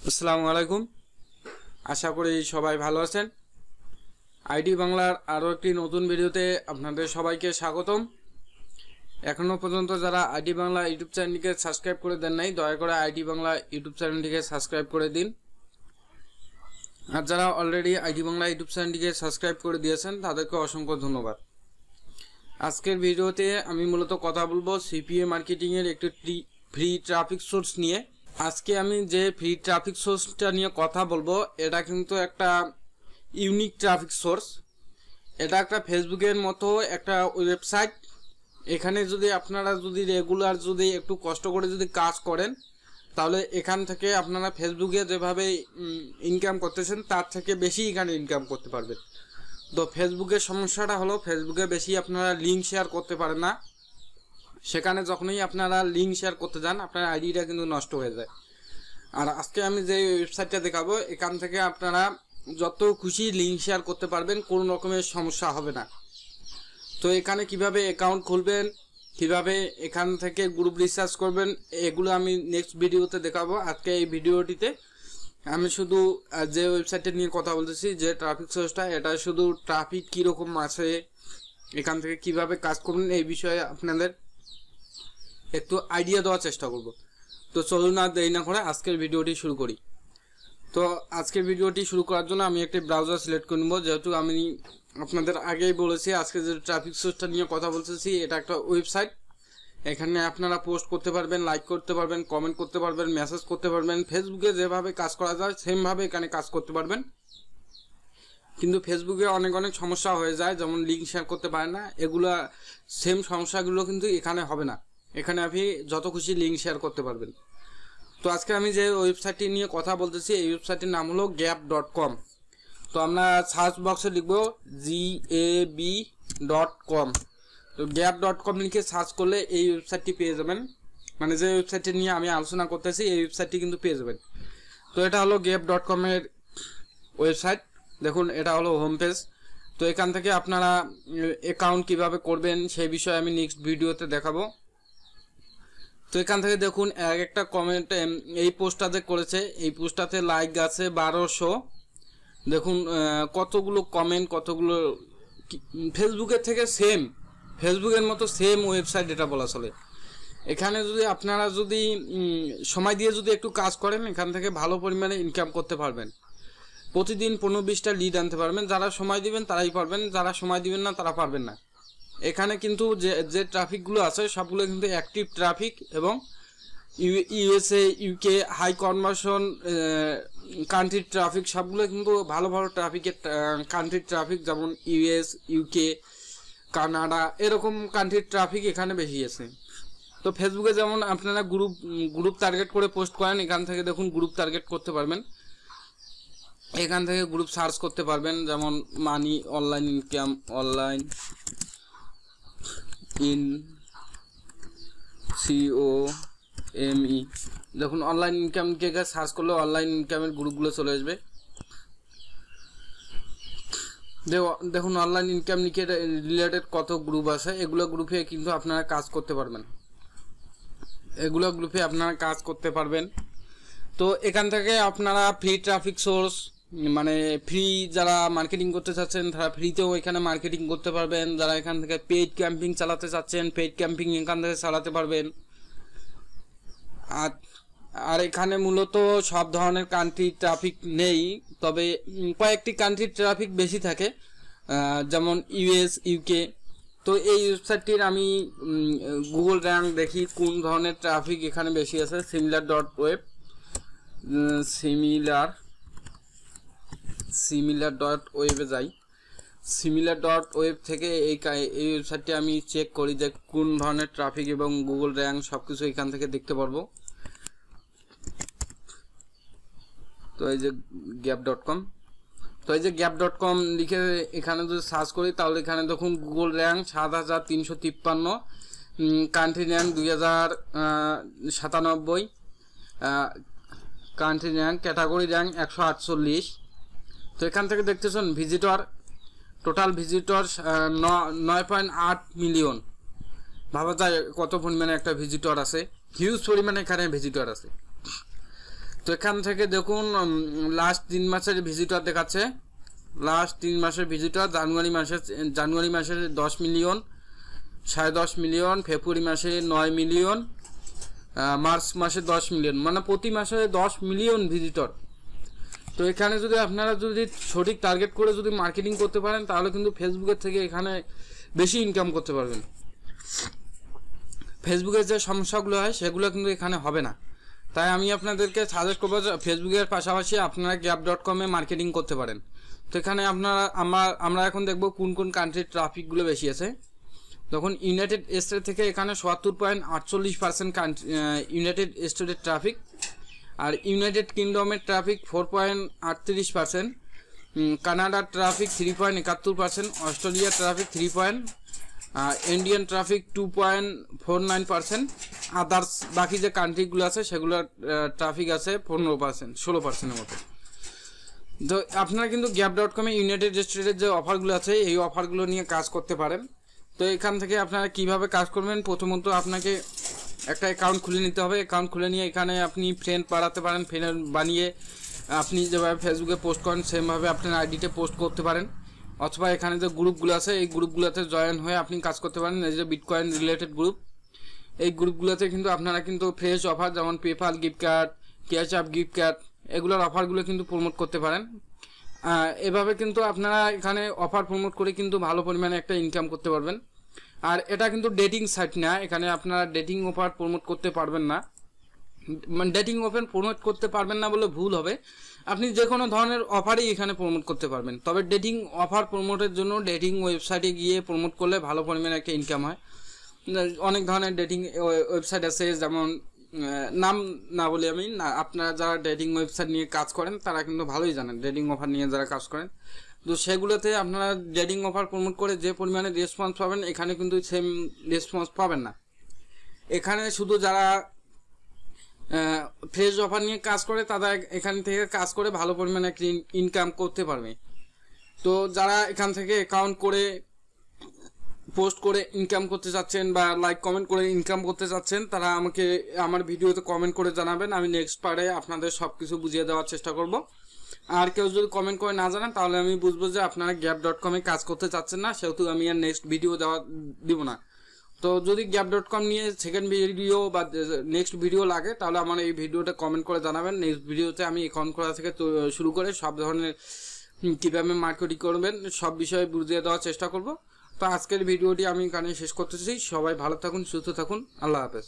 আসসালামু আলাইকুম। আশা করি সবাই ভালো আছেন। আইডি বাংলার আরও একটি নতুন ভিডিওতে আপনাদের সবাইকে স্বাগতম। এখনও পর্যন্ত যারা আইডি বাংলা ইউটিউব চ্যানেলটিকে সাবস্ক্রাইব করে দেন নাই, দয়া করে আইডি বাংলা ইউটিউব চ্যানেলটিকে সাবস্ক্রাইব করে দিন। আর যারা অলরেডি আইডি বাংলা ইউটিউব চ্যানেলটিকে সাবস্ক্রাইব করে দিয়েছেন তাদেরকে অসংখ্য ধন্যবাদ। আজকের ভিডিওতে আমি মূলত কথা বলবো সিপিএ মার্কেটিংয়ের একটি ফ্রি ট্রাফিক সোর্স নিয়ে। আজকে আমি যে ফ্রি ট্রাফিক সোর্সটা নিয়ে কথা বলবো এটা কিন্তু একটা ইউনিক ট্রাফিক সোর্স। এটা একটা ফেসবুকের মতো একটা ওয়েবসাইট। এখানে যদি আপনারা রেগুলার একটু কষ্ট করে কাজ করেন তাহলে এখান থেকে আপনারা ফেসবুকে যেভাবে ইনকাম করতেছেন তার থেকে বেশি এখানে ইনকাম করতে পারবেন। তো ফেসবুকের সমস্যাটা হলো ফেসবুকে বেশি আপনারা লিঙ্ক শেয়ার করতে পারেন না। সেখানে যখনই আপনারা লিঙ্ক শেয়ার করতে যান আপনার আইডিটা কিন্তু নষ্ট হয়ে যায়। আর আজকে আমি যে ওয়েবসাইটটা দেখাবো এখান থেকে আপনারা যত খুশি লিঙ্ক শেয়ার করতে পারবেন, কোনো রকমের সমস্যা হবে না। তো এখানে কিভাবে অ্যাকাউন্ট খুলবেন, কিভাবে এখান থেকে গ্রুপ রিসার্চ করবেন, এগুলো আমি নেক্সট ভিডিওতে দেখাবো। আজকে এই ভিডিওটিতে আমি শুধু যে ওয়েবসাইটটা নিয়ে কথা বলতেছি, যে ট্রাফিক সোর্সটা, এটা শুধু ট্রাফিক কীরকম আছে, এখান থেকে কিভাবে কাজ করবেন এই বিষয়ে আপনাদের একটু আইডিয়া দেওয়ার চেষ্টা করব। তো চলুন না দেরি না করে আজকের ভিডিওটি শুরু করি। তো আজকের ভিডিওটি শুরু করার জন্য আমি একটি ব্রাউজার সিলেক্ট করে নেব। যেহেতু আমি আপনাদের আগেই বলেছি আজকে যে ট্রাফিক সোর্সটা নিয়ে কথা বলতেছি এটা একটা ওয়েবসাইট। এখানে আপনারা পোস্ট করতে পারবেন, লাইক করতে পারবেন, কমেন্ট করতে পারবেন, মেসেজ করতে পারবেন। ফেসবুকে যেভাবে কাজ করা যায় সেমভাবে এখানে কাজ করতে পারবেন। কিন্তু ফেসবুকে অনেক সমস্যা হয়ে যায়, যেমন লিঙ্ক শেয়ার করতে পারে না। এগুলা সেম সমস্যাগুলো কিন্তু এখানে হবে না। এখানে আপনি যত খুশি লিঙ্ক শেয়ার করতে পারবেন। তো আজকে আমি যে ওয়েবসাইটটি নিয়ে কথা বলতেছি এই ওয়েবসাইটের নাম হলো gap.com। তো আমরা সার্চ বক্সে লিখব gab.com। তো gap.com লিখে সার্চ করলে এই ওয়েবসাইটটি পেয়ে যাবেন। মানে যে ওয়েবসাইটটি নিয়ে আমি আলোচনা করতেছি এই ওয়েবসাইটটি কিন্তু পেয়ে যাবেন। তো এটা হলো gap.com এর ওয়েবসাইট। দেখুন এটা হলো হোম পেজ। তো এখান থেকে আপনারা অ্যাকাউন্ট কিভাবে করবেন সেই বিষয়ে আমি নেক্সট ভিডিওতে দেখাবো। তো এখান থেকে দেখুন একটা কমেন্ট এই পোস্টটাতে করেছে, এই পোস্টটাতে লাইক আছে 1200। দেখুন কতগুলো কমেন্ট, কতগুলো ফেসবুকের থেকে সেম, ফেসবুকের মতো সেম ওয়েবসাইট এটা বলা চলে। এখানে আপনারা সময় দিয়ে একটু কাজ করেন এখান থেকে ভালো পরিমাণে ইনকাম করতে পারবেন। প্রতিদিন 15-20টা লিড আনতে পারবেন। যারা সময় দিবেন তারাই পারবেন, যারা সময় দিবেন না তারা পারবেন না। এখানে কিন্তু যে ট্রাফিকগুলো আছে সবগুলো কিন্তু অ্যাক্টিভ ট্রাফিক এবং ইউএসএ, ইউকে, হাই কনভার্সন কান্ট্রির ট্রাফিক, সবগুলো কিন্তু ভালো ট্রাফিকের কান্ট্রির ট্রাফিক, যেমন ইউএস, ইউকে, কানাডা, এরকম কান্ট্রির ট্রাফিক এখানে বেশি আছে। তো ফেসবুকে যেমন আপনারা গ্রুপ টার্গেট করে পোস্ট করেন, এখান থেকে দেখুন গ্রুপ টার্গেট করতে পারবেন। এখান থেকে গ্রুপ সার্চ করতে পারবেন, যেমন money, online income, online in COME। দেখুন অনলাইন ইনকাম কে সার্চ করলে অনলাইন ইনকামের গ্রুপগুলো চলে আসবে। দেখুন অনলাইন ইনকাম নিয়ে রিলেটেড কত গ্রুপ আছে, এগুলো গ্রুপে কিন্তু আপনারা কাজ করতে পারবেন। তো এখান থেকে আপনারা ফ্রি ট্রাফিক সোর্স, মানে ফ্রি যারা মার্কেটিং করতে চাচ্ছেন তারা ফ্রিতেও এখানে মার্কেটিং করতে পারবেন। যারা এখান থেকে পেইড ক্যাম্পিং চালাতে চাচ্ছেন পেইড ক্যাম্পিং এখান থেকে চালাতে পারবেন। আর এখানে মূলত সব ধরনের কান্ট্রি ট্রাফিক নেই, তবে কয়েকটি কান্ট্রির ট্রাফিক বেশি থাকে, যেমন ইউএস, ইউকে। তো এই ওয়েবসাইটটির আমি গুগল র্যাঙ্ক দেখি কোন ধরনের ট্রাফিক এখানে বেশি আছে। similar.web যাই। similar.web থেকে এই ওয়েবসাইটটি আমি চেক করি যে কোন ধরনের ট্রাফিক, এবং গুগল র্যাঙ্ক সবকিছু এখান থেকে দেখতে পারবো। তো এই যে gap.com, তো এই যে gap.com লিখে এখানে যদি সার্চ করি তাহলে এখানে দেখুন Google rank 7353, country rank 2097, country rank, category rank 148। তো এখান থেকে দেখতেছেন ভিজিটর, টোটাল ভিজিটর 9.8 মিলিয়ন। ভাবা যায় কত পরিমাণে একটা ভিজিটর আছে, হিউজ পরিমাণে এখানে ভিজিটর আছে। তো এখান থেকে দেখুন লাস্ট 3 মাসের ভিজিটর দেখাচ্ছে। লাস্ট 3 মাসের ভিজিটর জানুয়ারি মাসে 10 মিলিয়ন, 10.5 মিলিয়ন, ফেব্রুয়ারি মাসে 9 মিলিয়ন, মার্চ মাসে 10 মিলিয়ন, মানে প্রতি মাসে 10 মিলিয়ন ভিজিটর। তো এখানে যদি আপনারা যদি সঠিক টার্গেট করে যদি মার্কেটিং করতে পারেন তাহলে কিন্তু ফেসবুকের থেকে এখানে বেশি ইনকাম করতে পারবেন। ফেসবুকের যে সমস্যাগুলো হয় সেগুলো কিন্তু এখানে হবে না। তাই আমি আপনাদেরকে সাজেস্ট করবো যে ফেসবুকের পাশাপাশি আপনারা gap.com এ মার্কেটিং করতে পারেন। তো এখানে আমরা এখন দেখব কোন কোন কান্ট্রির ট্রাফিকগুলো বেশি আছে। তখন ইউনাইটেড স্টেট থেকে এখানে ৭৭.৪৮% ইউনাইটেড স্টেটের ট্রাফিক, আর ইউনাইটেড কিংডমের ট্রাফিক 4.38%, কানাডার ট্রাফিক 3.71%, অস্ট্রেলিয়ার ট্রাফিক 3. ইন্ডিয়ান ট্রাফিক 2.49%, আদার্স বাকি যে কান্ট্রিগুলো আছে সেগুলোর ট্রাফিক আছে 16%-এর মতো। তো আপনারা কিন্তু gap.com এ ইউনাইটেড স্টেটের যে অফারগুলো আছে এই অফারগুলো নিয়ে কাজ করতে পারেন। তো এখান থেকে আপনারা কিভাবে কাজ করবেন, প্রথমত আপনাকে একটা অ্যাকাউন্ট খুলে নিতে হবে। অ্যাকাউন্ট খুলে নিয়ে এখানে আপনি ফ্রেন্ড বাড়াতে পারেন। ফ্রেন্ড বানিয়ে আপনি যেভাবে ফেসবুকে পোস্ট করেন সেমভাবে আপনার আইডিতে পোস্ট করতে পারেন, অথবা এখানে যে গ্রুপগুলো আছে এই গ্রুপগুলোতে জয়েন হয়ে আপনি কাজ করতে পারেন। এই যে বিটকয়েন রিলেটেড গ্রুপ, এই গ্রুপগুলোতে কিন্তু আপনারা কিন্তু ফ্রেশ অফার যেমন PayPal gift card, cash up gift card এগুলোর অফারগুলো কিন্তু প্রমোট করতে পারেন। এভাবে কিন্তু আপনারা এখানে অফার প্রমোট করে কিন্তু ভালো পরিমাণে একটা ইনকাম করতে পারবেন। আর এটা কিন্তু ডেটিং সাইট না, এখানে আপনারা ডেটিং অফার প্রমোট করতে পারবেন না। মানে ডেটিং অফার প্রমোট করতে পারবেন না বলে ভুল হবে, আপনি যে কোনো ধরনের অফারই এখানে প্রমোট করতে পারবেন। তবে ডেটিং অফার প্রমোটের জন্য ডেটিং ওয়েবসাইটে গিয়ে প্রমোট করলে ভালো পরিমাণে একটা ইনকাম হয়। অনেক ধরনের ডেটিং ওয়েবসাইট আছে, যেমন নাম না বলি আমি, আপনারা যারা ডেটিং ওয়েবসাইট নিয়ে কাজ করেন তারা কিন্তু ভালোই জানেন, ডেটিং অফার নিয়ে যারা কাজ করেন। তো সেগুলোতে আপনারা ডেটিং অফার প্রমোট করে যে পরিমাণে রেসপন্স পাবেন এখানে কিন্তু সেম রেসপন্স পাবেন না। এখানে শুধু যারা ফ্রেশ অফার নিয়ে কাজ করে তারা এখান থেকে কাজ করে ভালো পরিমাণে একটা ইনকাম করতে পারবে। তো যারা এখান থেকে অ্যাকাউন্ট করে পোস্ট করে ইনকাম করতে চাচ্ছেন বা লাইক কমেন্ট করে ইনকাম করতে চাচ্ছেন তারা আমাকে আমার ভিডিওতে কমেন্ট করে জানাবেন, আমি নেক্সট পার্টে আপনাদের সব কিছু বুঝিয়ে দেওয়ার চেষ্টা করব। আর কেউ যদি কমেন্ট করে না জানান তাহলে আমি বুঝবো যে আপনারা gap.com এ কাজ করতে চাচ্ছেন না, সেহেতু আমি আর নেক্সট ভিডিও দিব না। তো যদি gap.com নিয়ে সেকেন্ড ভিডিও বা নেক্সট ভিডিও লাগে তাহলে আমার এই ভিডিওটা কমেন্ট করে জানাবেন। নেক্সট ভিডিওতে আমি অ্যাকাউন্ট করা থেকে শুরু করে সব ধরনের কীভাবে মার্কেটিং করবেন সব বিষয়ে বুঝিয়ে দেওয়ার চেষ্টা করব। তো আজকের ভিডিওটি আমি এখানে শেষ করতেছি। সবাই ভালো থাকুন, সুস্থ থাকুন, আল্লাহ হাফেজ।